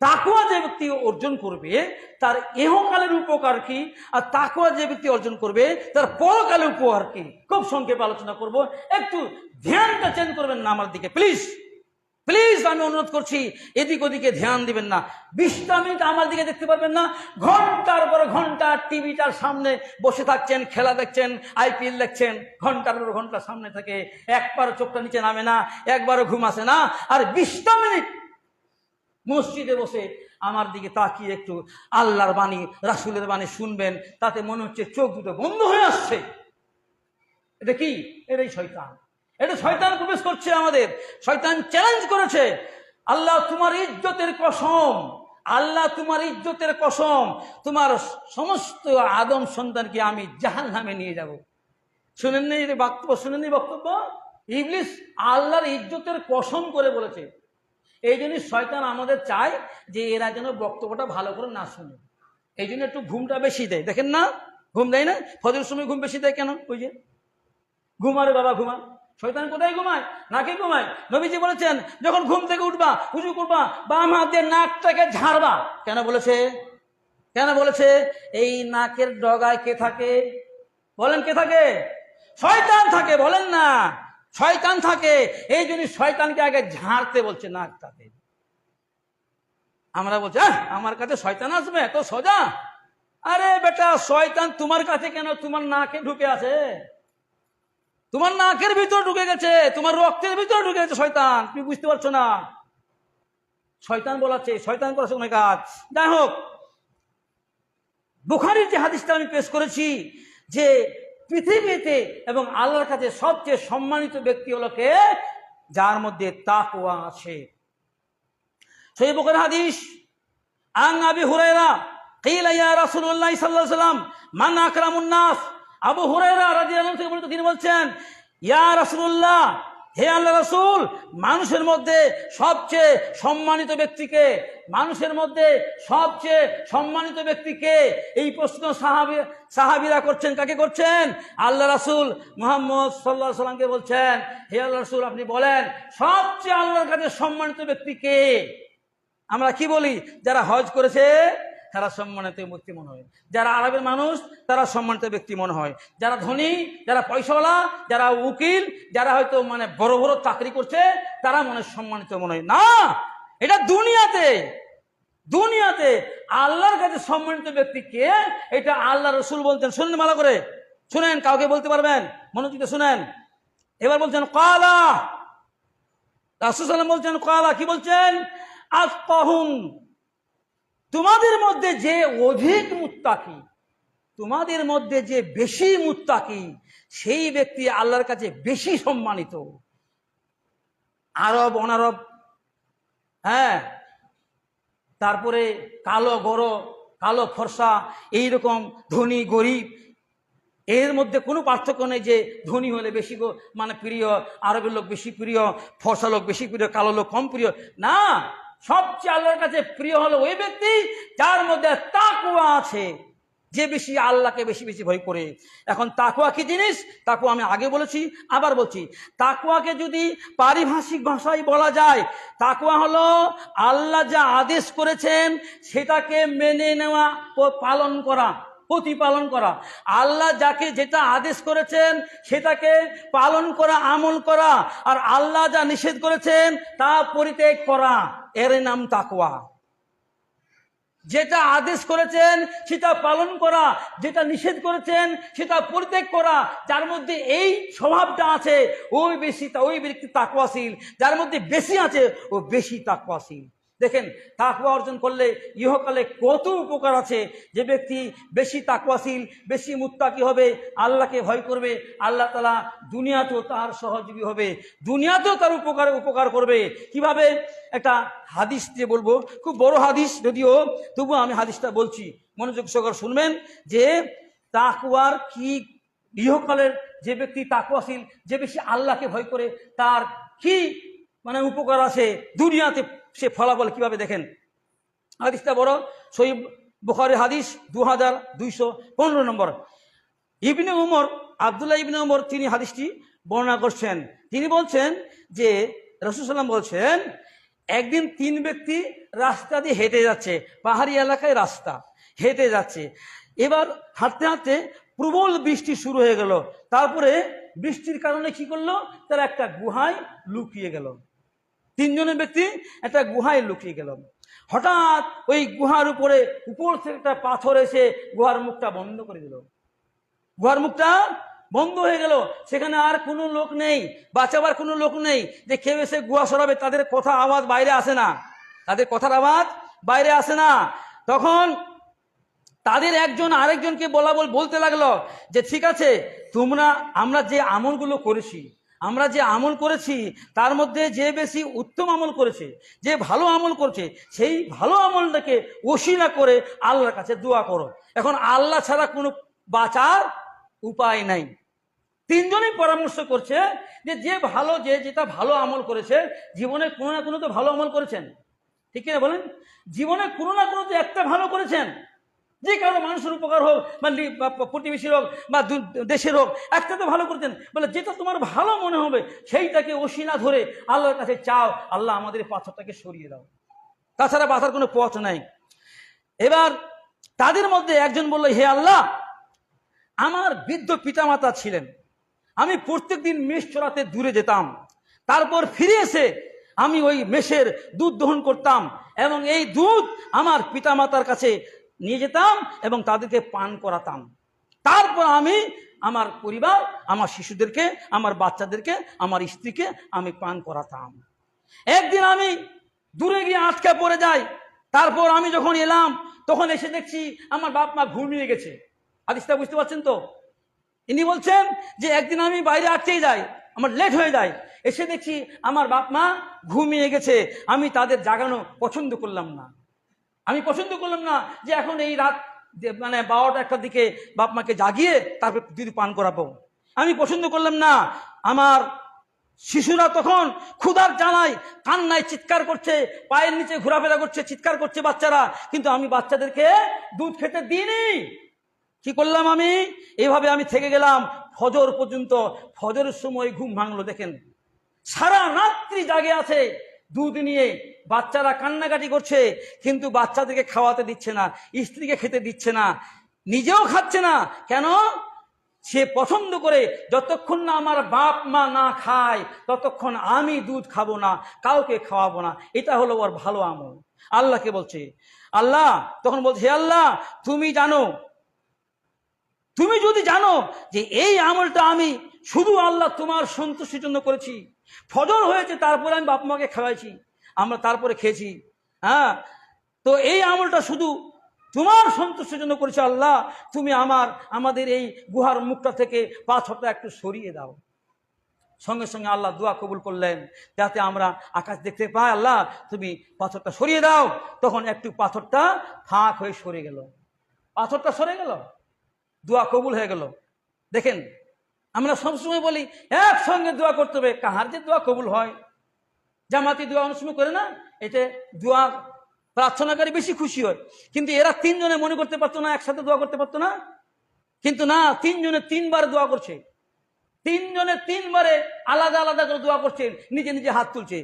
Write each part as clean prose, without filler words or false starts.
তাকওয়া যে ব্যক্তি অর্জন করবে তার ইহকালের উপকার কি, আর তাকওয়া যে ব্যক্তি অর্জন করবে তার পরকালের উপকার কি, খুব সংক্ষেপে আলোচনা করব। একটু ধ্যানটা চেঞ্জ করবেন না আমার দিকে, প্লিজ প্লিজ, আমি অনুরোধ করছি, এদিক ওদিকে ধ্যান দিবেন না। 20টা মিনিট আমার দিকে দেখতে পারবেন না, ঘন্টার পর ঘন্টা টিভিটার সামনে বসে থাকছেন, খেলা দেখছেন, আইপিএল দেখছেন, ঘন্টার পর ঘন্টা সামনে থেকে একবারও চোখটা নিচে নামে না, একবারও ঘুম আসে না। আর 20টা মিনিট মসজিদে বসে আমার দিকে তাকিয়ে একটু আল্লাহর বাণী, রাসূলের বাণী শুনবেন, তাতে মনে হচ্ছে চোখ দুটো বন্ধ হয়ে আসছে। এটা কি? এটাই শয়তান। এটা শয়তান প্রবেশ করছে আমাদের। শয়তান চ্যালেঞ্জ করেছে, আল্লাহ তোমার ইজ্জতের কসম, আল্লাহ তোমার ইজ্জতের কসম, তোমার সমস্ত আদম সন্তানকে আমি জাহান্নামে নিয়ে যাব। শুনেননি এই বক্তব্য? শুনেননি বক্তব্য? ইবলিস আল্লাহর ইজ্জতের কসম করে বলেছে। এই জন্য শয়তান আমাদের চায় যে এরা যেন বক্তব্যটা ভালো করে না শুনে, এই জন্য একটু ঘুমটা বেশি দেয়। দেখেন না, ঘুম দেয় না? ফজরের সময় ঘুম বেশি দেয় কেন? ওই যে ঘুমারে বাবা ঘুমা। শয়তান কোথায় ঘুমায়? নাকে ঘুমায়। নবীজি বলেছেন যখন ঘুম থেকে উঠবা, উজু করবা, বাম হাত দিয়ে নাকটাকে ঝাড়বা। কেন বলেছে? কেন বলেছে? এই নাকের ডগায় কে থাকে? বলেন কে থাকে? শয়তান থাকে। বলেন না, শয়তান থাকে। এই জন্য শয়তানকে আগে ঝাড়তে বলছে নাকটাকে। আমরা বলছি আমার কাছে শয়তান আসবে, এত সোজা? আরে বেটা, শয়তান তোমার কাছে কেন? তোমার নাকে ঢুকে আছে, তোমার নাকের ভিতর ঢুকে গেছে, তোমার রক্তের ভিতর ঢুকে গেছে শয়তান। তুমি বুঝতে পারছো না? শয়তান বলাচ্ছে, শয়তান করার সময় কাজ। যাই হোক, বুখারীর যে হাদিসটা আমি পেশ করেছি, যে পৃথিবীতে এবং আল্লাহর কাছে সবচেয়ে সম্মানিত ব্যক্তি হলো কে? যার মধ্যে তাকওয়া আছে। সহিহ বুখারীর হাদিস, আন আবি হুরায়রা কিলা ইয়া রাসূলুল্লাহ সাল্লাল্লাহু আলাইহি ওয়াসাল্লাম মান আকরামুন নাস। আবু হুরায়রা রাদিয়াল্লাহু আনহু থেকে বর্ণিত, তিনি বলছেন, ইয়া রাসূলুল্লাহ, হে আল্লাহ রাসূল, মানুষের মধ্যে সবচেয়ে সম্মানিত ব্যক্তিকে, মানুষের মধ্যে সবচেয়ে সম্মানিত ব্যক্তিকে? এই প্রশ্ন সাহাবীরা করছেন। কাকে করছেন? আল্লাহ রাসূল মুহাম্মদ সাল্লাল্লাহু আলাইহি সাল্লামকে বলছেন, হে আল্লাহ রাসূল, আপনি বলেন সবচেয়ে আল্লাহর কাছে সম্মানিত ব্যক্তি কে? আমরা কি বলি? যারা হজ করেছে তারা সম্মানিত ব্যক্তি মনে হয়, যারা আরবের মানুষ তারা সম্মানিত ব্যক্তি মনে হয়, যারা ধনী, যারা পয়সাওয়ালা, যারা উকিল, যারা হয়তো মানে বড় বড় চাকরি করছে তারা মনে সম্মানিত মনে হয় না। এটা দুনিয়াতে, দুনিয়াতে আল্লাহর কাছে সম্মানিত ব্যক্তি কে? এটা আল্লাহ রাসূল বলতেন। শুনেন ভালো করে, শুনেন, কাউকে বলতে পারবেন, মনোযোগ দিয়ে শুনেন। এবার বলছেন কালা, রাসূল সাল্লাল্লাহু আলাইহি ওয়াসাল্লাম বলছেন কালা, কি বলছেন? আতকাহুম, তোমাদের মধ্যে যে অধিক মুত্তাকি, তোমাদের মধ্যে যে বেশি মুত্তাকি, সেই ব্যক্তি আল্লাহর কাছে বেশি সম্মানিত। আরব অনারব, হ্যাঁ, তারপরে কালো গরো, কালো ফর্সা, এইরকম ধনী গরিব, এর মধ্যে কোনো পার্থক্য নেই যে ধনী হলে বেশি মানে প্রিয়, আরবের লোক বেশি প্রিয়, ফর্সা লোক বেশি প্রিয়, কালো লোক কম প্রিয়। না, সবচেয়ে আল্লাহর কাছে প্রিয় হলো ওই ব্যক্তি যার মধ্যে তাকওয়া আছে, যে বেশি আল্লাহকে বেশি বেশি ভয় করে। এখন তাকওয়া কি জিনিস? তাকওয়া আমি আগে বলেছি, আবার বলছি। তাকওয়াকে যদি পারিভাষিক ভাষায় বলা যায়, তাকওয়া হলো আল্লাহ যা আদেশ করেছেন সেটাকে মেনে নেওয়া ও পালন করা, প্রতিপালন করা। আল্লাহ যাকে যেটা আদেশ করেছেন সেটাকে পালন করা, আমল করা, আর আল্লাহ যা নিষেধ করেছেন তা পরিত্যাগ করা, এর নাম তাকওয়া। যেটা আদেশ করেছেন সেটা পালন করা, যেটা নিষেধ করেছেন সেটা পরিত্যাগ করা, যার মধ্যে এই স্বভাবটা আছে ওই ব্যক্তি তাকওয়াশীল। যার মধ্যে বেশি আছে ও বেশি তাকওয়াশীল। দেখেন, তাকওয়া অর্জন করলে ইহকালে কত উপকার আছে। যে ব্যক্তি বেশি তাকওয়াশীল, বেশি মুত্তাকি হবে, আল্লাহকে ভয় করবে, আল্লাহ তাআলা দুনিয়াতেও তার সহযোগী হবে, দুনিয়াতেও তার উপকার করবে। কিভাবে? একটা হাদিস দিয়ে বলবো, খুব বড় হাদিস যদিও, তবুও আমি হাদিসটা বলছি, মনোযোগ সহকারে শুনবেন। যে তাকওয়ার কি, ইহকালের যে ব্যক্তি তাকওয়াশীল, যে বেশি আল্লাহকে ভয় করে, তার কি মানে উপকার আছে, দুনিয়াতে সে ফলাফল কিভাবে। দেখেন হাদিসটা বড়, সহিহ বুখারীর হাদিস 2215 নম্বর। ইবনে উমর, আব্দুল্লাহ ইবনে উমর, তিনি হাদিসটি বর্ণনা করছেন। তিনি বলছেন যে রাসূল সাল্লাল্লাহু আলাইহি ওয়াসাল্লাম বলছেন, একদিন 3 ব্যক্তি রাস্তা দিয়ে হেঁটে যাচ্ছে, পাহাড়ি এলাকায় রাস্তা, হেঁটে যাচ্ছে। এবার হাঁটতে হাঁটতে প্রবল বৃষ্টি শুরু হয়ে গেল। তারপরে বৃষ্টির কারণে কি করলো, তারা একটা গুহায় লুকিয়ে গেল। 3 জনের ব্যক্তি একটা গুহায় লুকিয়ে গেল। হঠাৎ ওই গুহার উপরে উপর থেকে একটা পাথর এসে গুহার মুখটা বন্ধ করে দিল। গুহার মুখটা বন্ধ হয়ে গেল। সেখানে আর কোনো লোক নেই, বাঁচাবার কোনো লোক নেই যে কেউ এসে গুহা সরাবে। তাদের কথা আওয়াজ বাইরে আসে না, তাদের কথার আওয়াজ বাইরে আসে না। তখন তাদের একজন আরেকজনকে বলতে লাগলো যে ঠিক আছে, আমরা যে আমল করেছি তার মধ্যে যে বেশি উত্তম আমল করেছে, যে ভালো আমল করছে, সেই ভালো আমলটাকে ওসিলা করে আল্লাহর কাছে দোয়া করো। এখন আল্লাহ ছাড়া কোনো বাঁচার উপায় নাই। 3 জনেই পরামর্শ করছে যে যেটা ভালো আমল করেছে, জীবনে কোনো না কোনো তো ভালো আমল করেছেন, ঠিক কিনা বলেন? জীবনে কোনো না কোনো তো একটা ভালো করেছেন, যে কারো মানুষের উপকার হোক বা প্রতিবেশীর হোক বা দেশের হোক, একটা তো ভালো করতেন। বলে যেটা তোমার ভালো মনে হবে সেইটাকে ওসিলা ধরে আল্লাহর কাছে চাও, আল্লাহ আমাদের পাথরটাকে সরিয়ে দাও, তাছাড়া বাঁচার কোনো পথ নাই। এবার তাদের মধ্যে একজন বলল, হে আল্লাহ, আমার বৃদ্ধ পিতামাতা ছিলেন, আমি প্রত্যেকদিন মেষ চড়াতে দূরে যেতাম, তারপর ফিরে এসে আমি ওই মেষের দুধ দহন করতাম এবং এই দুধ আমার পিতামাতার কাছে নিয়ে যেতাম এবং তাদেরকে পান করাতাম। তারপর আমি আমার পরিবার, আমার শিশুদেরকে, আমার বাচ্চাদেরকে, আমার স্ত্রীকে আমি পান করাতাম। একদিন আমি দূরে গিয়ে আটকা পড়ে যাই। তারপর আমি যখন এলাম তখন এসে দেখছি আমার বাপ মা ঘুমিয়ে গেছে। হাদিসটা বুঝতে পারছেন তো? ইনি বলছেন যে একদিন আমি বাইরে আটকেই যাই, আমার লেট হয়ে যায়, এসে দেখছি আমার বাপ মা ঘুমিয়ে গেছে। আমি তাদের জাগানো পছন্দ করলাম না। যে এখন এই রাত 12টা-1টার দিকে বাপ মাকে জাগিয়ে তারপর দুধ পান করাবো, আমি পছন্দ করলাম না। আমার শিশুরা তখন ক্ষুধার জ্বালায় কান্নায় চিৎকার করছে, পায়ের নিচে ঘোরাফেরা করছে, চিৎকার করছে বাচ্চারা, কিন্তু আমি বাচ্চাদেরকে দুধ খেতে দিইনি। কি করলাম আমি? এইভাবে আমি থেকে গেলাম ফজর পর্যন্ত। ফজরের সময় ঘুম ভাঙলো। দেখেন, সারা রাত্রি জাগে আছে দুধ নিয়ে, বাচ্চারা কান্নাকাটি করছে, কিন্তু বাচ্চাদেরকে খাওয়াতে দিচ্ছে না, স্ত্রীকে খেতে দিচ্ছে না, নিজেও খাচ্ছে না। কেন? সে পছন্দ করে যতক্ষণ না আমার বাপ মা না খায় ততক্ষণ আমি দুধ খাবো না, কাউকে খাওয়াবো না। এটা হলো ওর ভালো আমল। আল্লাহকে বলছে, আল্লাহ তখন বলছে, হে আল্লাহ, তুমি যদি জানো যে এই আমলটা আমি শুধু আল্লাহ তোমার সন্তুষ্টির জন্য করেছি, ফজর হয়েছে তারপরে আমি বাপ মাকে খাওয়াইছি, আমরা তারপরে খেয়েছি, হ্যাঁ, তো এই আমলটা শুধু তোমার সন্তুষ্টির জন্য করেছি, আল্লাহ তুমি আমাদের এই গুহার মুখটা থেকে পাথরটা একটু সরিয়ে দাও। সঙ্গে সঙ্গে আল্লাহ দোয়া কবুল করলেন, যাতে আমরা আকাশ দেখতে পাই। আল্লাহ তুমি পাথরটা সরিয়ে দাও। তখন একটু পাথরটা ফাঁক হয়ে সরে গেল, পাথরটা সরে গেল, দোয়া কবুল হয়ে গেল। দেখেন, আমরা সবসময় বলি একসঙ্গে দোয়া করতে হবে, কাহার যে দোয়া কবুল হয়? জামাতি দোয়া অনেক সময় করে না, এতে দোয়া প্রার্থনাকারী বেশি খুশি হয়। কিন্তু এরা 3 জনে মনে করতে পারতো না, একসাথে দোয়া করতে পারতো না? কিন্তু না, 3 জনে 3 বার দোয়া করছে, 3 জনে 3 বারে আলাদা আলাদা করে দোয়া করছে, নিজে নিজে হাত তুলছে।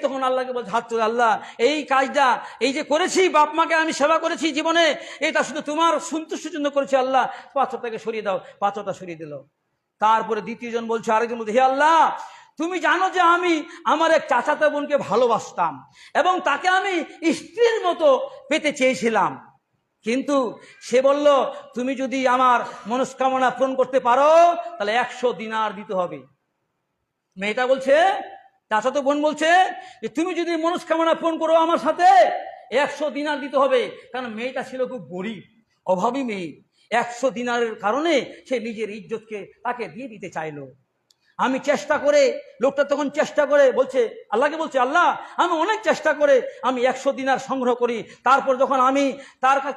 তখন আল্লাহকে বলছে, হাত তুলে, আল্লাহ এই কাজটা এই যে করেছি, বাপ মাকে আমি সেবা করেছি জীবনে, এটা শুধু তোমার সন্তুষ্টির জন্য করেছি, আল্লাহ পাথরটাকে সরিয়ে দাও। পাথরটা সরিয়ে দিল। তারপরে দ্বিতীয়জন বলছে, আরেকজন বলছে, হে আল্লাহ, তুমি জানো যে আমি আমার এক চাচাতো বোনকে ভালোবাসতাম এবং তাকে আমি স্ত্রীর মতো পেতে চেয়েছিলাম, কিন্তু সে বলল তুমি যদি আমার মনস্কামনা পূরণ করতে পারো তাহলে 100 দিনার দিতে হবে। মেয়েটা বলছে, চাচাতো বোন বলছে যে তুমি যদি মনস্কামনা পূরণ করো আমার সাথে 100 দিনার দিতে হবে। কারণ মেয়েটা ছিল খুব গরিব, অভাবী মেয়ে। 100 দিনারের কারণে সে নিজের ইজ্জতকে তাকে দিয়ে দিতে চাইলো। আমি চেষ্টা করে, লোকটা তখন চেষ্টা করে বলছে, আল্লাহকে বলছে, আল্লাহ আমি অনেক চেষ্টা করে আমি 100 দিনার সংগ্রহ করি। তারপর যখন আমি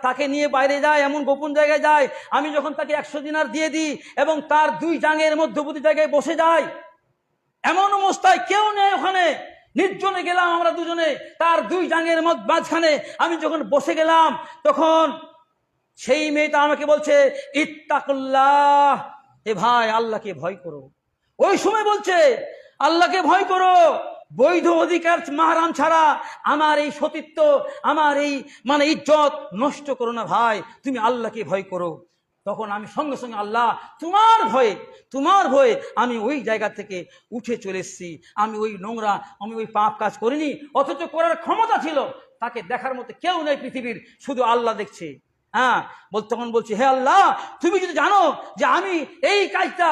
তাকে নিয়ে বাইরে যাই, এমন গোপন জায়গায় যাই, আমি যখন তাকে 100 দিনার দিয়ে দিই এবং তার 2 জাঙের মধ্যবর্তী জায়গায় বসে যাই, এমন অবস্থায় কেউ নেই ওখানে, নির্জনে গেলাম আমরা দুজনে, তার 2 জাঙের মাঝখানে আমি যখন বসে গেলাম, তখন সেই মেয়েটা আমাকে বলছে, ইত্তাকুল্লাহ, এ ভাই আল্লাহকে ভয় করো। ওই সময় বলছে, আল্লাহকে ভয় করো, বৈধ অধিকার মাহারাম ছাড়া আমার এই সতীত্ব, আমার এই ইজ্জত নষ্ট করো না ভাই, তুমি আল্লাহকে ভয় করো। তখন আমি সঙ্গে সঙ্গে আল্লাহ তোমার ভয়ে আমি ওই জায়গা থেকে উঠে চলে এসেছি। আমি ওই নোংরা, আমি ওই পাপ কাজ করিনি, অথচ করার ক্ষমতা ছিল। তাকে দেখার মতো কেউ নেই পৃথিবীর, শুধু আল্লাহ দেখছে। হ্যাঁ, তখন বলছি, হে আল্লাহ, তুমি যদি জানো যে আমি এই কাজটা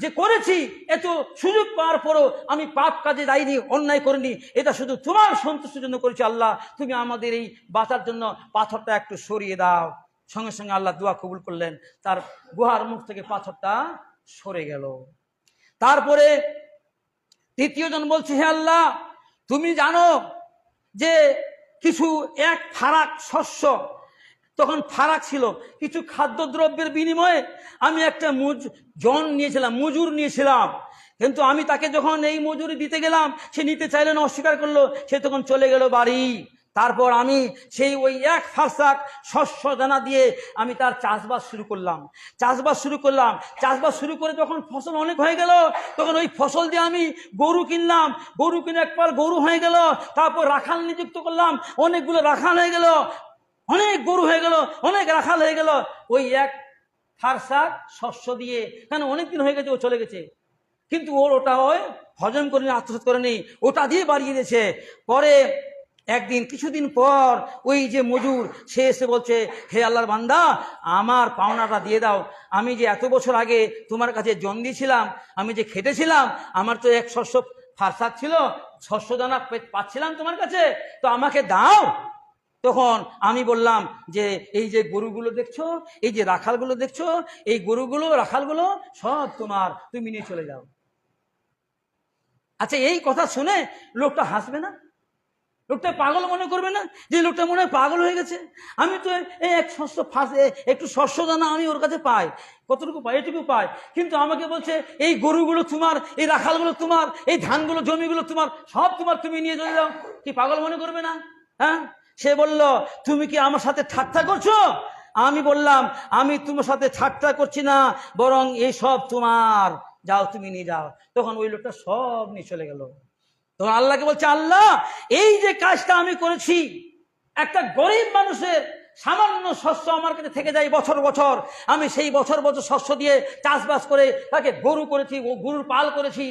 যে করেছি, এত সুযোগ পাওয়ার পরও আমি পাপ কাজে যাইনি, অন্যায় করিনি, এটা শুধু তোমার সন্তুষ্টির জন্য করেছি। আল্লাহ, তুমি আমাদের এই বাঁচার জন্য পাথরটা একটু সরিয়ে দাও। সঙ্গে সঙ্গে আল্লাহ দোয়া কবুল করলেন, তার গুহার মুখ থেকে পাথরটা সরে গেল। তারপরে তৃতীয় জন বলছে, হে আল্লাহ, তুমি জানো যে কিছু এক ফারাক শস্য, তখন ফারাক ছিল, কিছু খাদ্যদ্রব্যের বিনিময়ে আমি একটা মজুর নিয়েছিলাম। কিন্তু আমি তাকে যখন এই মজুরি দিতে গেলাম, সে নিতে চাইলে না, অস্বীকার করলো। সে তখন চলে গেল বাড়ি। তারপর আমি সেই ওই এক ফারসাক শস্য দানা দিয়ে আমি তার চাষবাস শুরু করলাম। চাষবাস শুরু করে যখন ফসল অনেক হয়ে গেল, তখন ওই ফসল দিয়ে আমি গরু কিনলাম। গরু কিনে একবার গরু হয়ে গেল। তারপর রাখাল নিযুক্ত করলাম, অনেকগুলো রাখাল হয়ে গেল, অনেক গরু হয়ে গেল, অনেক রাখাল হয়ে গেল। ওই এক ফারসাক শস্য দিয়ে, কেন অনেকদিন হয়ে গেছে, ও চলে গেছে, কিন্তু ওর ওটা ওই হজম করেনি, আত্মসাৎ করেনি, ওটা দিয়ে বাড়িয়ে দিয়েছে। পরে একদিন কিছুদিন পর ওই যে মজুর, সে এসে বলছে, হে আল্লাহর বান্দা, আমার পাওনাটা দিয়ে দাও। আমি যে এত বছর আগে তোমার কাছে জন দিয়েছিলাম, আমি যে খেটেছিলাম, আমার তো এক শস্য ফারসাক ছিল, শস্য দানা পাচ্ছিলাম তোমার কাছে, তো আমাকে দাও। তখন আমি বললাম যে এই যে গরুগুলো দেখছো, এই যে রাখালগুলো দেখছো, এই গরুগুলো রাখালগুলো সব তোমার, তুমি নিয়ে চলে যাও। আচ্ছা, এই কথা শুনে লোকটা হাসবে না? লোকটা পাগল মনে করবে না যে লোকটা মনে হয় পাগল হয়ে গেছে? আমি তো এই এক একটু শস্য দানা আমি ওর কাছে পাই, কতটুকু পাই, এটুকু পাই, কিন্তু আমাকে বলছে এই গরুগুলো তোমার, এই রাখালগুলো তোমার, এই ধানগুলো, জমিগুলো তোমার, সব তোমার, তুমি নিয়ে চলে যাও। কি পাগল মনে করবে না? হ্যাঁ। সে বলল, তুমি কি আমার সাথে ঠাট্টা করছো? আমি বললাম, আমি তোমার সাথে ঠাট্টা করছি না, বরং এই সব তোমার, যাও, তুমি নিয়ে যাও। তখন ওই লোকটা সব নিয়ে চলে গেল। তখন আল্লাহকে বলছে, আল্লাহ, এই যে কাজটা আমি করেছি, একটা গরিব মানুষের সামান্য শস্য আমার কাছে থেকে যায় বছর বছর, আমি সেই বছর বছর শস্য দিয়ে চাষবাস করে তাকে গরু করেছি, গরুর পাল করেছি,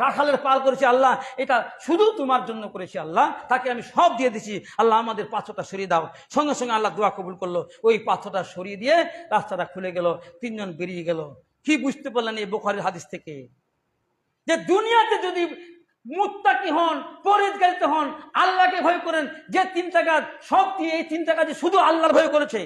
রাখালের পাল করেছি। আল্লাহ, এটা শুধু তোমার জন্য করেছি। আল্লাহ, তাকে আমি সব দিয়ে দিছি। আল্লাহ, আমাদের পাথরটা সরিয়ে দাও। সঙ্গে সঙ্গে আল্লাহ দোয়া কবুল করলো, ওই পাথরটা সরিয়ে দিয়ে রাস্তাটা খুলে গেল, তিনজন বেরিয়ে গেল। কি বুঝতে পারলেন এই বুখারীর হাদিস থেকে? যে দুনিয়াতে যদি মুত্তাকি হন, পরহেজগারিতা হন, আল্লাহকে ভয় করেন, যে তিনটা কাজ, সব দিয়ে এই তিনটা কাজে শুধু আল্লাহর ভয় করেছে,